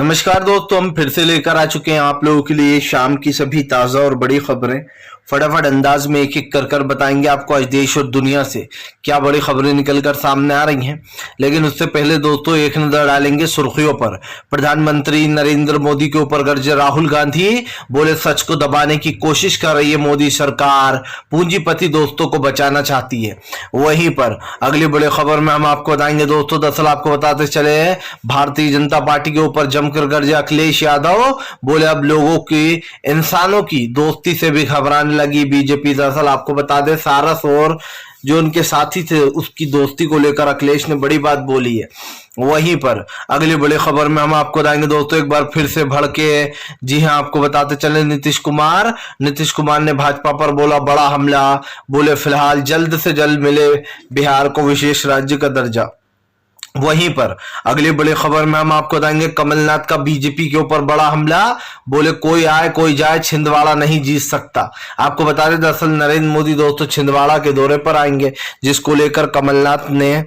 नमस्कार दोस्तों, हम फिर से लेकर आ चुके हैं आप लोगों के लिए शाम की सभी ताजा और बड़ी खबरें। फटाफट अंदाज में एक एक कर बताएंगे आपको आज देश और दुनिया से क्या बड़ी खबरें निकलकर सामने आ रही हैं। लेकिन उससे पहले दोस्तों एक नजर डालेंगे सुर्खियों पर। प्रधानमंत्री नरेंद्र मोदी के ऊपर गरजे राहुल गांधी, बोले सच को दबाने की कोशिश कर रही है मोदी सरकार, पूंजीपति दोस्तों को बचाना चाहती है। वहीं पर अगली बड़ी खबर में हम आपको बताएंगे दोस्तों, दरअसल आपको बताते चले भारतीय जनता पार्टी के ऊपर जमकर गरजे अखिलेश यादव, बोले अब लोगों की, इंसानों की दोस्ती से भी घबराने लगी बीजेपी। दरअसल आपको बता दें सारस और जो उनके साथी थे उसकी दोस्ती को लेकर अखिलेश ने बड़ी बात बोली है। वहीं पर अगली बड़ी खबर में हम आपको बताएंगे दोस्तों एक बार फिर से भड़के, जी हां आपको बताते चले नीतीश कुमार ने भाजपा पर बोला बड़ा हमला, बोले फिलहाल जल्द से जल्द मिले बिहार को विशेष राज्य का दर्जा। वहीं पर अगली बड़ी खबर में हम आपको बताएंगे कमलनाथ का बीजेपी के ऊपर बड़ा हमला, बोले कोई आए कोई जाए छिंदवाड़ा नहीं जीत सकता। आपको बता दें दरअसल नरेंद्र मोदी दोस्तों छिंदवाड़ा के दौरे पर आएंगे, जिसको लेकर कमलनाथ ने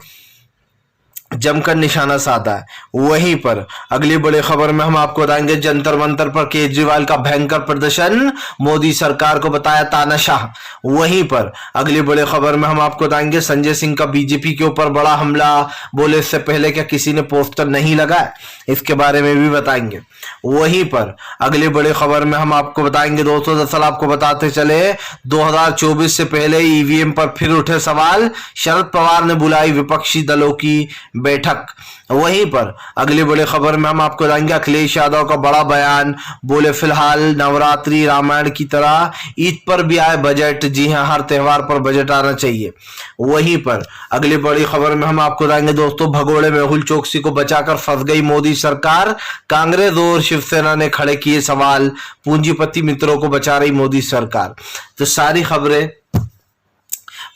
जमकर निशाना साधा है। वहीं पर अगली बड़ी खबर में हम आपको बताएंगे जंतर मंतर पर केजरीवाल का भयंकर प्रदर्शन, मोदी सरकार को बताया तानाशाह। वहीं पर अगली बड़ी खबर में हम आपको बताएंगे संजय सिंह का बीजेपी के ऊपर बड़ा हमला, बोले इससे पहले क्या किसी ने पोस्टर नहीं लगाया, इसके बारे में भी बताएंगे। वहीं पर अगली बड़ी खबर में हम आपको बताएंगे दोस्तों, दरअसल आपको बताते चले 2024 से पहले ईवीएम पर फिर उठे सवाल, शरद पवार ने बुलाई विपक्षी दलों की बैठक। वहीं पर अगली बड़ी खबर में हम आपको बताएंगे अखिलेश यादव का बड़ा बयान, बोले फिलहाल नवरात्रि रामायण की तरह ईद पर भी आए बजट, जी हां हर त्योहार पर बजट आना चाहिए। वहीं पर अगली बड़ी खबर में हम आपको बताएंगे दोस्तों भगोड़े मेहुल चोकसी को बचाकर फंस गई मोदी सरकार, कांग्रेस और शिवसेना ने खड़े किए सवाल, पूंजीपति मित्रों को बचा रही मोदी सरकार। तो सारी खबरें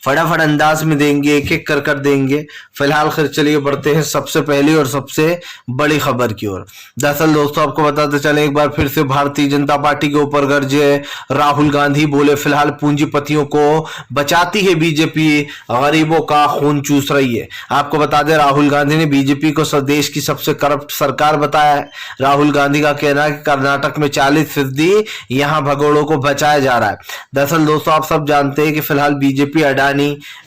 फटाफट अंदाज में देंगे, एक एक कर देंगे। फिलहाल खैर चलिए बढ़ते हैं सबसे पहली और सबसे बड़ी खबर की ओर। दरअसल दोस्तों आपको बताते चले एक बार फिर से भारतीय जनता पार्टी के ऊपर गरजे राहुल गांधी, बोले फिलहाल पूंजीपतियों को बचाती है बीजेपी, गरीबों का खून चूस रही है। आपको बता दें राहुल गांधी ने बीजेपी को देश की सबसे करप्ट सरकार बताया है। राहुल गांधी का कहना है कि कर्नाटक में 40% यहाँ भगोड़ों को बचाया जा रहा है। दरअसल दोस्तों आप सब जानते हैं कि फिलहाल बीजेपी अडानी,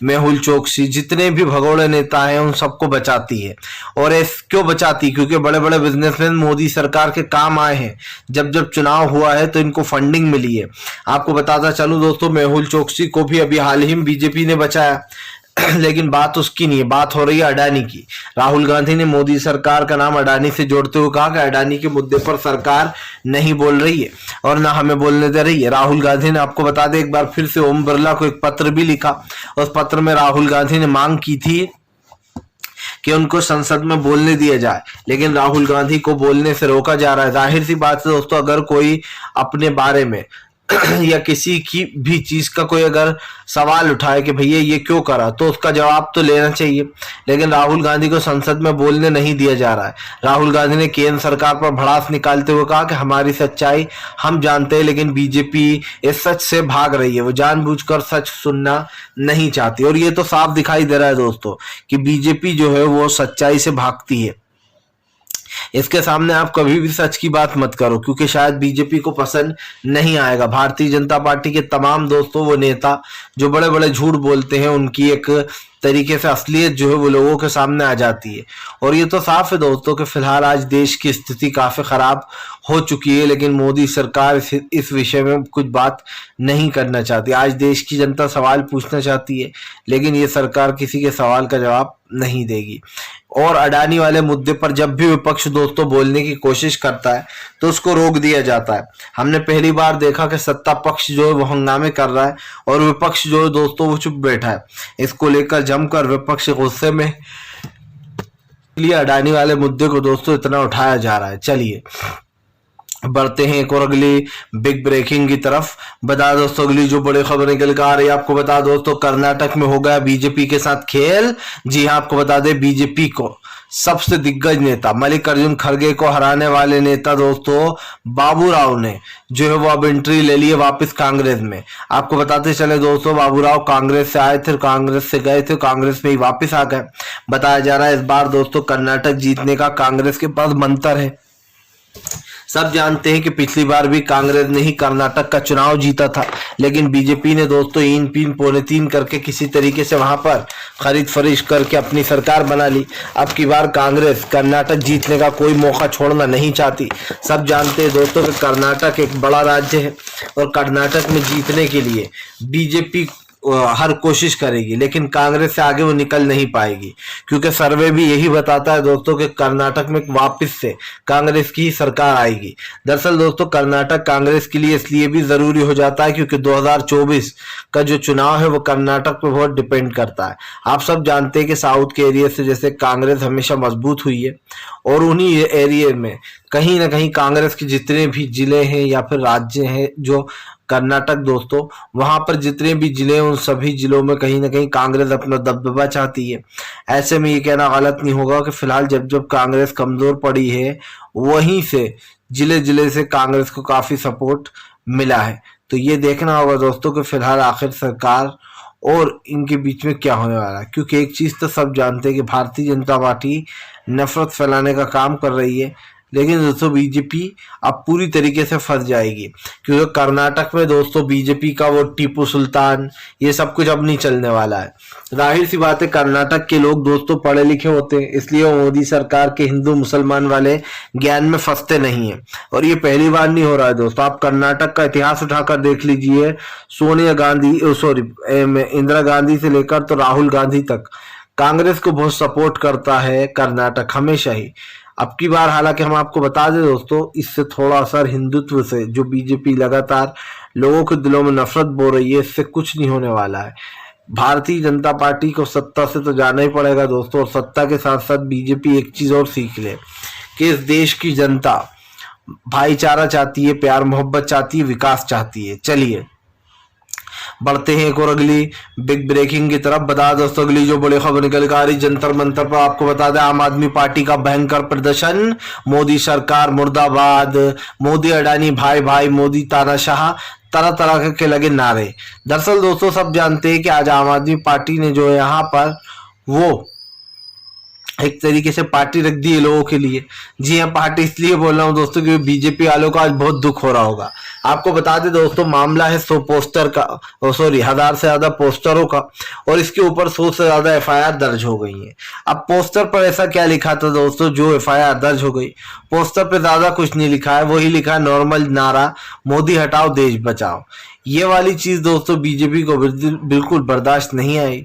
मेहुल चोकसी, जितने भी भगोड़े नेता हैं उन सबको बचाती है। और क्यों बचाती? क्योंकि बड़े बड़े बिजनेसमैन मोदी सरकार के काम आए हैं। जब जब चुनाव हुआ है तो इनको फंडिंग मिली है। आपको बताता चलूं दोस्तों मेहुल चोकसी को भी अभी हाल ही में बीजेपी ने बचाया लेकिन बात उसकी नहीं है, बात हो रही है अडानी की। राहुल गांधी ने मोदी सरकार का नाम अडानी से जोड़ते हुए कहा कि अडानी के मुद्दे पर सरकार नहीं बोल रही है और ना हमें बोलने दे रही है। राहुल गांधी ने आपको बता दें एक बार फिर से ओम बिरला को एक पत्र भी लिखा। उस पत्र में राहुल गांधी ने मांग की थी कि उनको संसद में बोलने दिया जाए, लेकिन राहुल गांधी को बोलने से रोका जा रहा है। जाहिर सी बात है दोस्तों, अगर कोई अपने बारे में या किसी की भी चीज का कोई अगर सवाल उठाए कि भैया ये क्यों करा, तो उसका जवाब तो लेना चाहिए। लेकिन राहुल गांधी को संसद में बोलने नहीं दिया जा रहा है। राहुल गांधी ने केंद्र सरकार पर भड़ास निकालते हुए कहा कि हमारी सच्चाई हम जानते हैं, लेकिन बीजेपी इस सच से भाग रही है, वो जानबूझकर सच सुनना नहीं चाहती। और ये तो साफ दिखाई दे रहा है दोस्तों कि बीजेपी जो है वो सच्चाई से भागती है। इसके सामने आप कभी भी सच की बात मत करो, क्योंकि शायद बीजेपी को पसंद नहीं आएगा। भारतीय जनता पार्टी के तमाम दोस्तों वो नेता जो बड़े बड़े झूठ बोलते हैं, उनकी एक तरीके से असलियत जो है वो लोगों के सामने आ जाती है। और ये तो साफ है दोस्तों कि फिलहाल आज देश की स्थिति काफी खराब हो चुकी है, लेकिन मोदी सरकार इस विषय में कुछ बात नहीं करना चाहती। आज देश की जनता सवाल पूछना चाहती है, लेकिन ये सरकार किसी के सवाल का जवाब नहीं देगी। और अडानी वाले मुद्दे पर जब भी विपक्ष दोस्तों बोलने की कोशिश करता है तो उसको रोक दिया जाता है। हमने पहली बार देखा कि सत्ता पक्ष जो है वो हंगामे कर रहा है और विपक्ष जो है दोस्तों वो चुप बैठा है। इसको लेकर जमकर विपक्ष गुस्से में, इसलिए अडानी वाले मुद्दे को दोस्तों इतना उठाया जा रहा है। चलिए बढ़ते हैं एक और अगली बिग ब्रेकिंग की तरफ। बता दोस्तों अगली जो बड़ी खबर निकल कर आ रही है, आपको बता दोस्तों कर्नाटक में हो गया बीजेपी के साथ खेल। जी हां आपको बता दें बीजेपी को सबसे दिग्गज नेता मल्लिकार्जुन खड़गे को हराने वाले नेता दोस्तों बाबूराव ने जो है वो अब एंट्री ले ली है वापस कांग्रेस में। आपको बताते चले दोस्तों बाबूराव कांग्रेस से आए थे, कांग्रेस से गए थे, कांग्रेस में ही वापस आ गए। बताया जा रहा है इस बार दोस्तों कर्नाटक जीतने का कांग्रेस के पास मंत्र है। सब जानते हैं कि पिछली बार भी कांग्रेस ने ही कर्नाटक का चुनाव जीता था, लेकिन बीजेपी ने दोस्तों इन पीन पौने तीन करके किसी तरीके से वहां पर खरीद फरोख्त करके अपनी सरकार बना ली। अब की बार कांग्रेस कर्नाटक जीतने का कोई मौका छोड़ना नहीं चाहती। सब जानते हैं दोस्तों कि कर्नाटक एक बड़ा राज्य है और कर्नाटक में जीतने के लिए बीजेपी हर कोशिश करेगी, लेकिन कांग्रेस से आगे वो निकल नहीं पाएगी, क्योंकि सर्वे भी यही बताता है दोस्तों कि कर्नाटक में वापस से कांग्रेस की ही सरकार आएगी। दरअसल दोस्तों कर्नाटक कांग्रेस के लिए इसलिए भी जरूरी हो जाता है क्योंकि 2024 का जो चुनाव है वो कर्नाटक पे बहुत डिपेंड करता है। आप सब जानते हैं कि साउथ के एरिया से जैसे कांग्रेस हमेशा मजबूत हुई है और उन्हीं एरिया में कहीं ना कहीं कांग्रेस के जितने भी जिले हैं या फिर राज्य हैं जो कर्नाटक दोस्तों, वहां पर जितने भी जिले हैं उन सभी जिलों में कहीं ना कहीं कांग्रेस अपना दबदबा चाहती है। ऐसे में ये कहना गलत नहीं होगा कि फिलहाल जब जब कांग्रेस कमजोर पड़ी है वहीं से जिले जिले से कांग्रेस को काफी सपोर्ट मिला है। तो ये देखना होगा दोस्तों कि फिलहाल आखिर सरकार और इनके बीच में क्या होने वाला है, क्योंकि एक चीज तो सब जानते हैं कि भारतीय जनता पार्टी नफरत फैलाने का काम कर रही है, लेकिन दोस्तों बीजेपी अब पूरी तरीके से फंस जाएगी, क्योंकि कर्नाटक में दोस्तों बीजेपी का वो टीपू सुल्तान ये सब कुछ अब नहीं चलने वाला है। जाहिर सी बात है कर्नाटक के लोग दोस्तों पढ़े लिखे होते हैं, इसलिए वो मोदी सरकार के हिंदू मुसलमान वाले ज्ञान में फंसते नहीं है। और ये पहली बार नहीं हो रहा है दोस्तों, आप कर्नाटक का इतिहास उठाकर देख लीजिए। सोनिया गांधी इंदिरा गांधी से लेकर तो राहुल गांधी तक कांग्रेस को बहुत सपोर्ट करता है कर्नाटक हमेशा ही। अब की बार हालांकि हम आपको बता दें दोस्तों, इससे थोड़ा असर हिंदुत्व से जो बीजेपी लगातार लोगों के दिलों में नफरत बो रही है, इससे कुछ नहीं होने वाला है। भारतीय जनता पार्टी को सत्ता से तो जाना ही पड़ेगा दोस्तों, और सत्ता के साथ साथ बीजेपी एक चीज और सीख ले कि इस देश की जनता भाईचारा चाहती है, प्यार मोहब्बत चाहती है, विकास चाहती है। चलिए बढ़ते हैं एक और अगली बिग ब्रेकिंग की तरफ। बता दोस्तों अगली जो बड़ी खबर निकल कर आ रही जंतर मंतर पर, आपको बता दें आम आदमी पार्टी का भयंकर प्रदर्शन, मोदी सरकार मुर्दाबाद, मोदी अडानी भाई भाई, मोदी तानाशाह, तरह तरह के लगे नारे। दरअसल दोस्तों सब जानते हैं कि आज आम आदमी पार्टी ने जो है यहाँ पर वो एक तरीके से पार्टी रख दी है लोगों के लिए। जी हाँ, पार्टी इसलिए बोल रहा हूँ दोस्तों कि बीजेपी वालों को आज बहुत दुख हो रहा होगा। आपको बता दें दोस्तों मामला है 100 पोस्टर का, 1000 से ज्यादा पोस्टरों का, और इसके ऊपर 100 से ज्यादा एफआईआर दर्ज हो गई है। अब पोस्टर पर ऐसा क्या लिखा था दोस्तों जो एफआईआर दर्ज हो गई? पोस्टर पर ज्यादा कुछ नहीं लिखा है, वही लिखा है नॉर्मल नारा, मोदी हटाओ देश बचाओ। ये वाली चीज दोस्तों बीजेपी को बिल्कुल बर्दाश्त नहीं आई,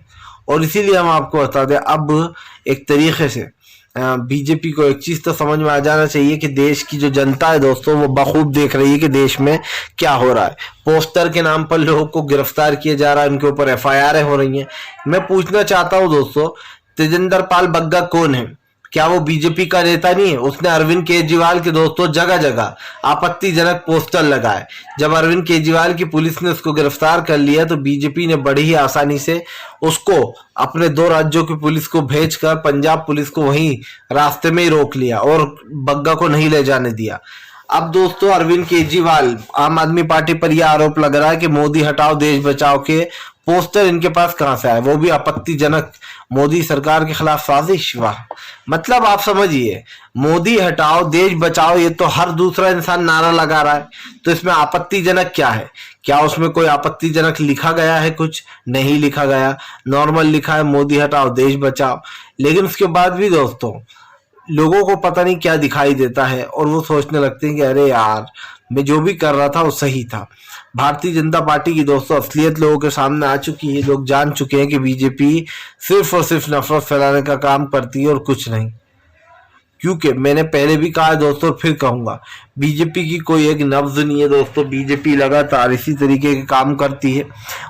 और इसीलिए हम आपको बता दें अब एक तरीके से बीजेपी को एक चीज तो समझ में आ जाना चाहिए कि देश की जो जनता है दोस्तों वो बखूब देख रही है कि देश में क्या हो रहा है। पोस्टर के नाम पर लोगों को गिरफ्तार किया जा रहा है, उनके ऊपर एफआईआर हो रही हैं। मैं पूछना चाहता हूं दोस्तों, तेजिंदर पाल बग्गा कौन है? क्या वो बीजेपी का नेता नहीं है? उसने अरविंद केजरीवाल के दोस्तों जगह जगह आपत्तिजनक पोस्टर लगाए। जब अरविंद केजरीवाल की पुलिस ने उसको गिरफ्तार कर लिया तो बीजेपी ने बड़ी ही आसानी से उसको अपने 2 राज्यों की पुलिस को भेजकर पंजाब पुलिस को वहीं रास्ते में ही रोक लिया और बग्गा को नहीं ले जाने दिया। अब दोस्तों अरविंद केजरीवाल, आम आदमी पार्टी पर यह आरोप लग रहा है कि मोदी हटाओ देश बचाओ के पोस्टर इनके पास कहां से आए, वो भी आपत्तिजनक, मोदी सरकार के खिलाफ साजिश। वाह, मतलब आप समझिए, मोदी हटाओ देश बचाओ ये तो हर दूसरा इंसान नारा लगा रहा है, तो इसमें आपत्तिजनक क्या है? क्या उसमें कोई आपत्तिजनक लिखा गया है? कुछ नहीं लिखा गया, नॉर्मल लिखा है मोदी हटाओ देश बचाओ। लेकिन उसके बाद भी दोस्तों लोगों को पता नहीं क्या दिखाई देता है और वो सोचने लगते हैं कि अरे यार मैं जो भी कर रहा था वो सही था। भारतीय जनता पार्टी की दोस्तों असलियत लोगों के सामने आ चुकी है। लोग जान चुके हैं कि बीजेपी सिर्फ और सिर्फ नफरत फैलाने का काम करती है और कुछ नहीं। क्योंकि मैंने पहले भी कहा है दोस्तों, फिर कहूंगा, बीजेपी की कोई एक नब्ज नहीं है दोस्तों। बीजेपी लगातार इसी तरीके के काम करती है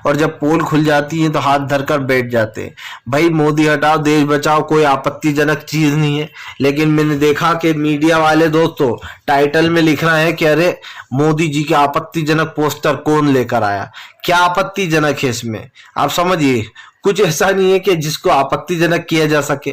और जब पोल खुल जाती है तो हाथ धरकर बैठ जाते हैं। भाई मोदी हटाओ देश बचाओ कोई आपत्तिजनक चीज नहीं है, लेकिन मैंने देखा कि मीडिया वाले दोस्तों टाइटल में लिख रहे हैं कि अरे मोदी जी के आपत्तिजनक पोस्टर कौन लेकर आया। क्या आपत्तिजनक है इसमें? आप समझिए, कुछ ऐसा नहीं है कि जिसको आपत्तिजनक किया जा सके।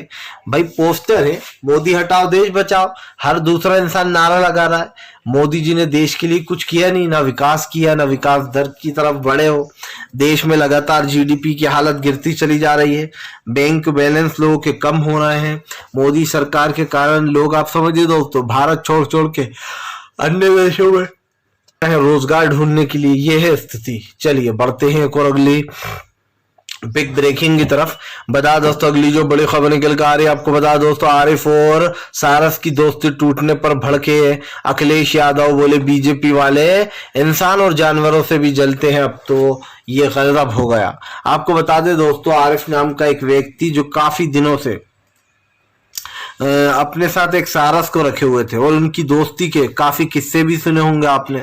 भाई पोस्टर है मोदी हटाओ देश बचाओ, हर दूसरा इंसान नारा लगा रहा है। मोदी जी ने देश के लिए कुछ किया नहीं, ना विकास किया, ना विकास दर की तरफ बढ़े हो। देश में लगातार जीडीपी की हालत गिरती चली जा रही है, बैंक बैलेंस लोगों के कम हो रहे हैं। मोदी सरकार के कारण लोग, आप समझिए दोस्तों, भारत छोड़ छोड़ के अन्य देशों में रोजगार ढूंढने के लिए ये है स्थिति। चलिए बढ़ते हैं एक और अगली बिग ब्रेकिंग की तरफ। बता दोस्तों अगली जो बड़ी खबर निकल कर आ रही है आपको बता दोस्तों, आरिफ और सारस की दोस्ती टूटने पर भड़के अखिलेश यादव, बोले बीजेपी वाले इंसान और जानवरों से भी जलते हैं, अब तो ये गजब हो गया। आपको बता दें दोस्तों, आरिफ नाम का एक व्यक्ति जो काफी दिनों से अपने साथ एक सारस को रखे हुए थे और उनकी दोस्ती के काफी किस्से भी सुने होंगे आपने।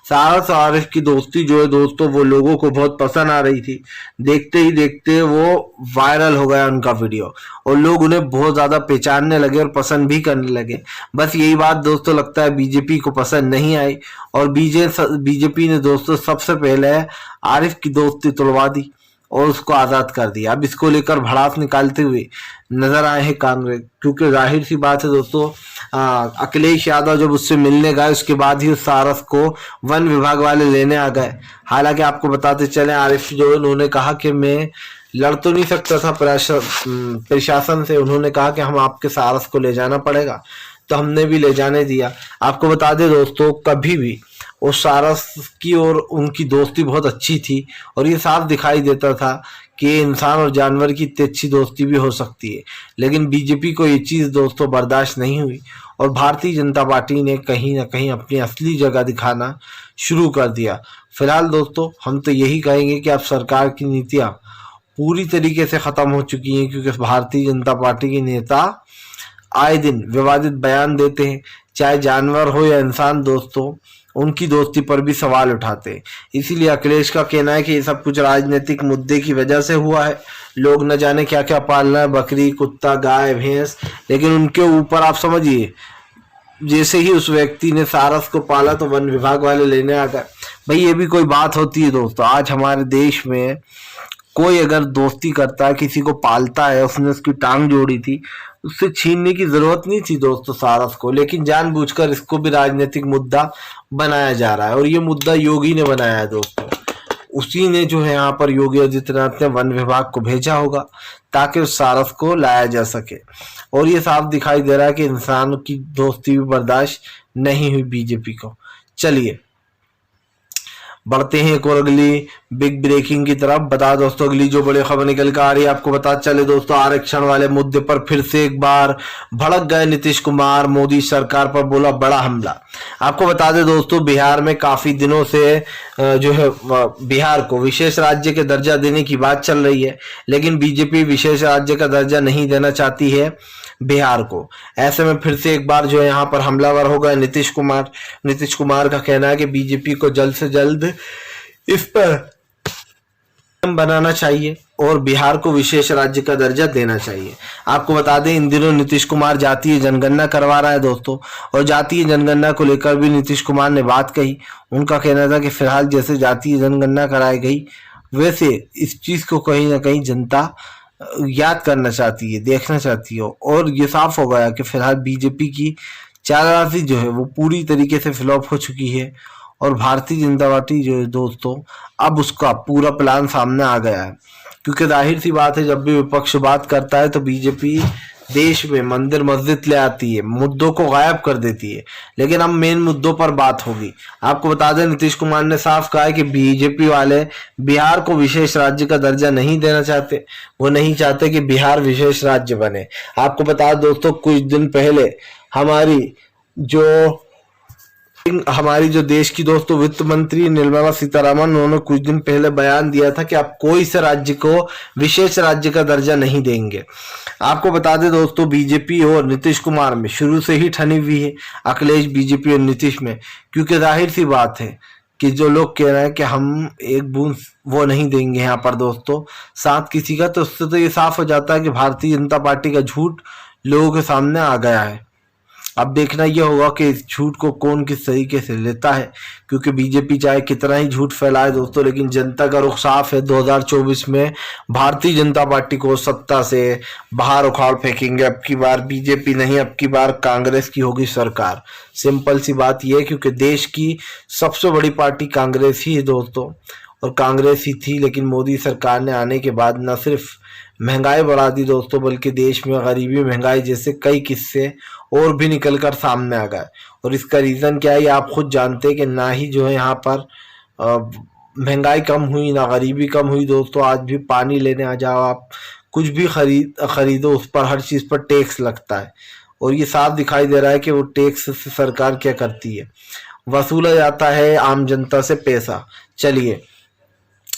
सारस और आरिफ की दोस्ती जो है दोस्तों वो लोगों को बहुत पसंद आ रही थी। देखते ही देखते वो वायरल हो गया उनका वीडियो और लोग उन्हें बहुत ज्यादा पहचानने लगे और पसंद भी करने लगे। बस यही बात दोस्तों लगता है बीजेपी को पसंद नहीं आई और बीजेपी ने दोस्तों सबसे पहले आरिफ की दोस्ती तोड़वा दी और उसको आजाद कर दिया। अब इसको लेकर भड़ास निकालते हुए नजर आए हैं कांग्रेस, क्योंकि जाहिर सी बात है दोस्तों, अखिलेश यादव जब उससे मिलने गए उसके बाद ही उस सारस को वन विभाग वाले लेने आ गए। हालांकि आपको बताते चले आरिफ जो उन्होंने कहा कि मैं लड़ तो नहीं सकता था प्रशासन से, उन्होंने कहा कि हम आपके सारस को ले जाना पड़ेगा, तो हमने भी ले जाने दिया। आपको बता दें दोस्तों, कभी भी उस सारस की और उनकी दोस्ती बहुत अच्छी थी और ये साफ दिखाई देता था कि इंसान और जानवर की इतनी अच्छी दोस्ती भी हो सकती है। लेकिन बीजेपी को ये चीज़ दोस्तों बर्दाश्त नहीं हुई और भारतीय जनता पार्टी ने कहीं ना कहीं अपनी असली जगह दिखाना शुरू कर दिया। फिलहाल दोस्तों हम तो यही कहेंगे कि अब सरकार की नीतियाँ पूरी तरीके से ख़त्म हो चुकी हैं, क्योंकि भारतीय जनता पार्टी के नेता आए दिन विवादित बयान देते हैं, चाहे जानवर हो या इंसान दोस्तों, उनकी दोस्ती पर भी सवाल उठाते हैं। इसीलिए अखिलेश का कहना है कि ये सब कुछ राजनीतिक मुद्दे की वजह से हुआ है। लोग न जाने क्या क्या पाल रहे हैं, बकरी, कुत्ता, गाय, भैंस, लेकिन उनके ऊपर आप समझिए जैसे ही उस व्यक्ति ने सारस को पाला तो वन विभाग वाले लेने आ गए। भाई ये भी कोई बात होती है दोस्तों? आज हमारे देश में कोई अगर दोस्ती करता है, किसी को पालता है, उसने उसकी टांग जोड़ी थी, उससे छीनने की जरूरत नहीं थी दोस्तों सारस को, लेकिन जानबूझकर इसको भी राजनीतिक मुद्दा बनाया जा रहा है और ये मुद्दा योगी ने बनाया है दोस्तों। उसी ने जो है यहाँ पर योगी आदित्यनाथ ने वन विभाग को भेजा होगा ताकि उस सारस को लाया जा सके और ये साफ दिखाई दे रहा है कि इंसान की दोस्ती भी बर्दाश्त नहीं हुई बीजेपी को। चलिए बढ़ते हैं एक और अगली बिग ब्रेकिंग की तरफ। बता दोस्तों अगली जो बड़ी खबर निकल कर आ रही है आपको बता चले दोस्तों, आरक्षण वाले मुद्दे पर फिर से एक बार भड़क गए नीतीश कुमार, मोदी सरकार पर बोला बड़ा हमला। आपको बता दें दोस्तों, बिहार में काफी दिनों से जो है बिहार को विशेष राज्य के दर्जा देने की बात चल रही है, लेकिन बीजेपी विशेष राज्य का दर्जा नहीं देना चाहती है बिहार को। ऐसे में फिर से एक बार जो है यहाँ पर हमलावर हो गए नीतीश कुमार। नीतीश कुमार का कहना है कि बीजेपी को जल्द से जल्द इस पर बनाना चाहिए और बिहार को विशेष राज्य का दर्जा देना चाहिए। आपको बता दें इन दिनों नीतीश कुमार जातीय जनगणना करवा रहा है दोस्तों, और जातीय जनगणना को लेकर भी नीतीश कुमार ने बात कही। उनका कहना था कि फिलहाल जैसे जातीय जनगणना कराई गई वैसे इस चीज को कहीं ना कहीं जनता याद करना चाहती है, देखना चाहती है, और ये साफ हो गया कि फिलहाल बीजेपी की चालबाजी जो है वो पूरी तरीके से फ्लॉप हो चुकी है और भारतीय जनता पार्टी जो है दोस्तों अब उसका पूरा प्लान सामने आ गया है। क्योंकि जाहिर सी बात है, जब भी विपक्ष बात करता है तो बीजेपी देश में मंदिर मस्जिद ले आती है, मुद्दों को गायब कर देती है, लेकिन अब मेन मुद्दों पर बात होगी। आपको बता दें नीतीश कुमार ने साफ कहा है कि बीजेपी वाले बिहार को विशेष राज्य का दर्जा नहीं देना चाहते, वो नहीं चाहते कि बिहार विशेष राज्य बने। आपको बता दें दोस्तों, कुछ दिन पहले हमारी जो देश की दोस्तों वित्त मंत्री निर्मला सीतारमण, उन्होंने कुछ दिन पहले बयान दिया था कि आप कोई से राज्य को विशेष राज्य का दर्जा नहीं देंगे। आपको बता दें दोस्तों, बीजेपी और नीतीश कुमार में शुरू से ही ठनी हुई है, अखिलेश, बीजेपी और नीतीश में, क्योंकि जाहिर सी बात है कि जो लोग कह रहे हैं कि हम एक बूंद वो नहीं देंगे यहाँ पर दोस्तों साथ किसी का, तो उससे तो ये साफ हो जाता है कि भारतीय जनता पार्टी का झूठ लोगों के सामने आ गया है। अब देखना यह होगा कि इस झूठ को कौन किस तरीके से लेता है, क्योंकि बीजेपी चाहे कितना ही झूठ फैलाए दोस्तों, लेकिन जनता का रुख साफ है। 2024 में भारतीय जनता पार्टी को सत्ता से बाहर उखाड़ फेंकेंगे। अब की बार बीजेपी नहीं, अब की बार कांग्रेस की होगी सरकार। सिंपल सी बात यह है, क्योंकि देश की सबसे बड़ी पार्टी कांग्रेस ही है दोस्तों, और कांग्रेस ही थी, लेकिन मोदी सरकार ने आने के बाद न सिर्फ महंगाई बढ़ा दी दोस्तों, बल्कि देश में गरीबी, महंगाई जैसे कई किस्से और भी निकल कर सामने आ गए। और इसका रीज़न क्या है ये आप खुद जानते हैं कि ना ही जो है यहाँ पर महंगाई कम हुई ना गरीबी कम हुई दोस्तों। आज भी पानी लेने आ जाओ आप, कुछ भी खरीदो उस पर हर चीज़ पर टैक्स लगता है। और ये साफ दिखाई दे रहा है कि वो टैक्स से सरकार क्या करती है, वसूला जाता है आम जनता से पैसा। चलिए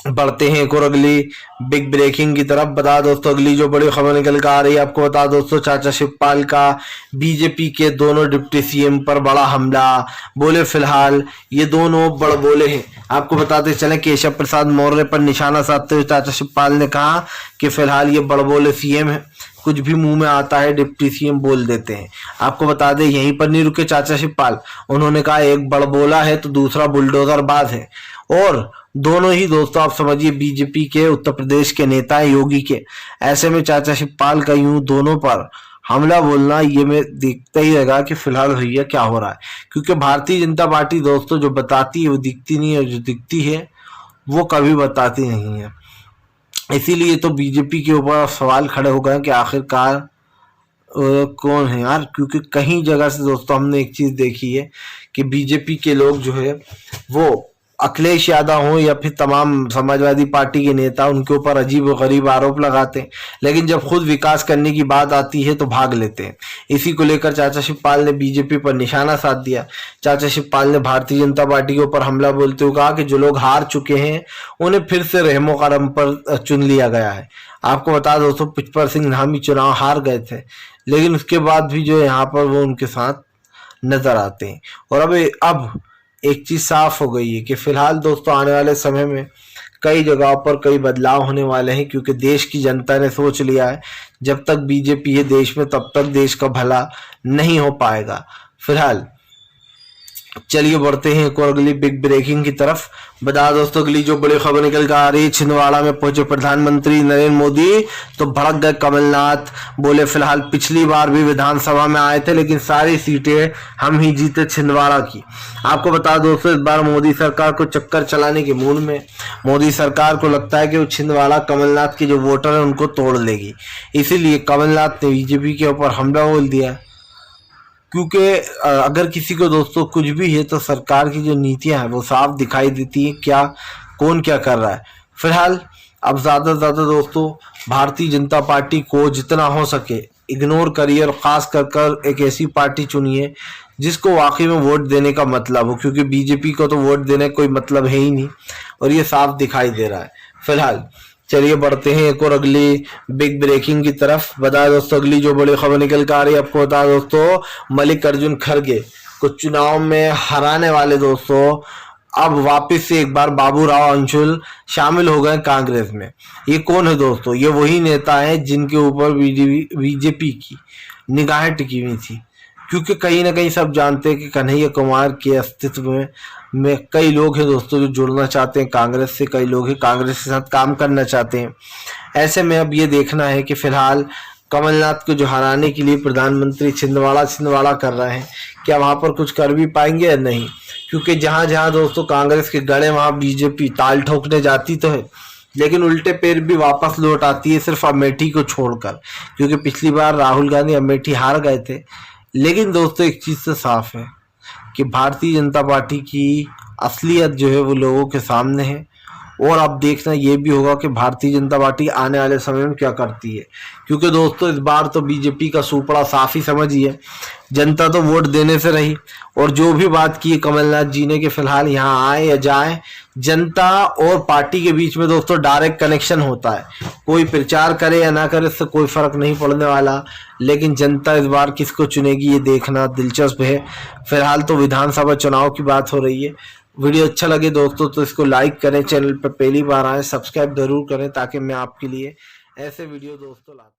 बढ़ते हैं एक और अगली बिग ब्रेकिंग की तरफ। बता दोस्तों अगली जो बड़ी खबर निकल कर आ रही है आपको बता दोस्तों, चाचा शिवपाल का बीजेपी के दोनों डिप्टी सीएम पर बड़ा हमला। बोले फिलहाल ये दोनों बड़बोले हैं। आपको बताते चले केशव प्रसाद मौर्य पर निशाना साधते हुए चाचा शिवपाल ने कहा कि फिलहाल ये बड़बोले सीएम है, कुछ भी मुंह में आता है डिप्टी सीएम बोल देते हैं। आपको बता दें यहीं पर नहीं रुके चाचा शिवपाल, उन्होंने कहा एक बड़बोला है तो दूसरा बुलडोजर बाज है। और दोनों ही दोस्तों आप समझिए बीजेपी के उत्तर प्रदेश के नेता हैं योगी के। ऐसे में चाचा शिवपाल का यूं दोनों पर हमला बोलना ये में देखता ही रहेगा कि फिलहाल भैया क्या हो रहा है। क्योंकि भारतीय जनता पार्टी दोस्तों जो बताती है वो दिखती नहीं है, और जो दिखती है वो कभी बताती नहीं है। इसीलिए तो बीजेपी के ऊपर सवाल खड़े हो गए कि आखिरकार कौन है यार। क्योंकि कहीं जगह से दोस्तों हमने एक चीज देखी है कि बीजेपी के लोग जो है वो अखिलेश यादव हो या फिर तमाम समाजवादी पार्टी के नेता उनके ऊपर अजीब और गरीब आरोप लगाते हैं, लेकिन जब खुद विकास करने की बात आती है तो भाग लेते हैं। इसी को लेकर चाचा शिवपाल ने बीजेपी पर निशाना साध दिया। चाचा शिवपाल ने भारतीय जनता पार्टी के ऊपर हमला बोलते हुए कहा कि जो लोग हार चुके हैं उन्हें फिर से रहमो करम पर चुन लिया गया है। आपको बता दोस्तों पुष्पर सिंह धामी चुनाव हार गए थे, लेकिन उसके बाद भी जो यहाँ पर वो उनके साथ नजर आते हैं। और अब एक चीज साफ हो गई है कि फिलहाल दोस्तों आने वाले समय में कई जगहों पर कई बदलाव होने वाले हैं। क्योंकि देश की जनता ने सोच लिया है जब तक बीजेपी है देश में तब तक देश का भला नहीं हो पाएगा। फिलहाल चलिए बढ़ते हैं एक और अगली बिग ब्रेकिंग की तरफ। बता दोस्तों अगली जो बड़ी खबर निकल कर आ रही है, छिंदवाड़ा में पहुंचे प्रधानमंत्री नरेंद्र मोदी तो भड़क गए कमलनाथ। बोले फिलहाल पिछली बार भी विधानसभा में आए थे लेकिन सारी सीटें हम ही जीते छिंदवाड़ा की। आपको बता दोस्तों इस बार मोदी सरकार को चक्कर चलाने के मूड में। मोदी सरकार को लगता है कि वो छिंदवाड़ा कमलनाथ के जो वोटर है उनको तोड़ लेगी, इसीलिए कमलनाथ ने बीजेपी के ऊपर हमला बोल दिया। क्योंकि अगर किसी को दोस्तों कुछ भी है तो सरकार की जो नीतियां हैं वो साफ दिखाई देती है क्या कौन क्या कर रहा है। फिलहाल अब ज़्यादा से ज़्यादा दोस्तों भारतीय जनता पार्टी को जितना हो सके इग्नोर करिए और ख़ास कर एक ऐसी पार्टी चुनिए जिसको वाकई में वोट देने का मतलब हो। क्योंकि बीजेपी को तो वोट देने का कोई मतलब है ही नहीं और ये साफ दिखाई दे रहा है। फिलहाल चलिए बढ़ते हैं एक और अगली बिग ब्रेकिंग की तरफ। बता दोस्तों अगली जो बड़ी खबर निकल कर आ रही है आपको बता दोस्तों, मल्लिकार्जुन खड़गे को चुनाव में हराने वाले दोस्तों अब वापस से एक बार बाबूराव अंशुल शामिल हो गए कांग्रेस में। ये कौन है दोस्तों? ये वही नेता है जिनके ऊपर बीजेपी की निगाहें टिकी हुई थी। क्योंकि कहीं ना कहीं सब जानते हैं कि कन्हैया कुमार के अस्तित्व में कई लोग हैं दोस्तों जो जुड़ना चाहते हैं कांग्रेस से, कई लोग हैं कांग्रेस के साथ काम करना चाहते हैं। ऐसे में अब ये देखना है कि फिलहाल कमलनाथ को जो हराने के लिए प्रधानमंत्री छिंदवाड़ा कर रहे हैं क्या वहां पर कुछ कर भी पाएंगे या नहीं। क्योंकि जहां जहां दोस्तों कांग्रेस के गड़े वहां बीजेपी ताल ठोकने जाती तो है, लेकिन उल्टे पैर भी वापस लौट आती है सिर्फ अमेठी को छोड़कर। क्योंकि पिछली बार राहुल गांधी अमेठी हार गए थे। लेकिन दोस्तों एक चीज़ तो साफ है कि भारतीय जनता पार्टी की असलियत जो है वो लोगों के सामने है। और अब देखना ये भी होगा कि भारतीय जनता पार्टी आने वाले समय में क्या करती है। क्योंकि दोस्तों इस बार तो बीजेपी का सूपड़ा साफ ही समझिए, जनता तो वोट देने से रही। और जो भी बात की कमलनाथ जी ने कि फिलहाल यहाँ आए या जाए, जनता और पार्टी के बीच में दोस्तों डायरेक्ट कनेक्शन होता है। कोई प्रचार करे या ना करे इससे कोई फर्क नहीं पड़ने वाला, लेकिन जनता इस बार किसको चुनेगी ये देखना दिलचस्प है। फिलहाल तो विधानसभा चुनाव की बात हो रही है। वीडियो अच्छा लगे दोस्तों तो इसको लाइक करें, चैनल पर पहली बार आए सब्सक्राइब जरूर करें ताकि मैं आपके लिए ऐसे वीडियो दोस्तों लाता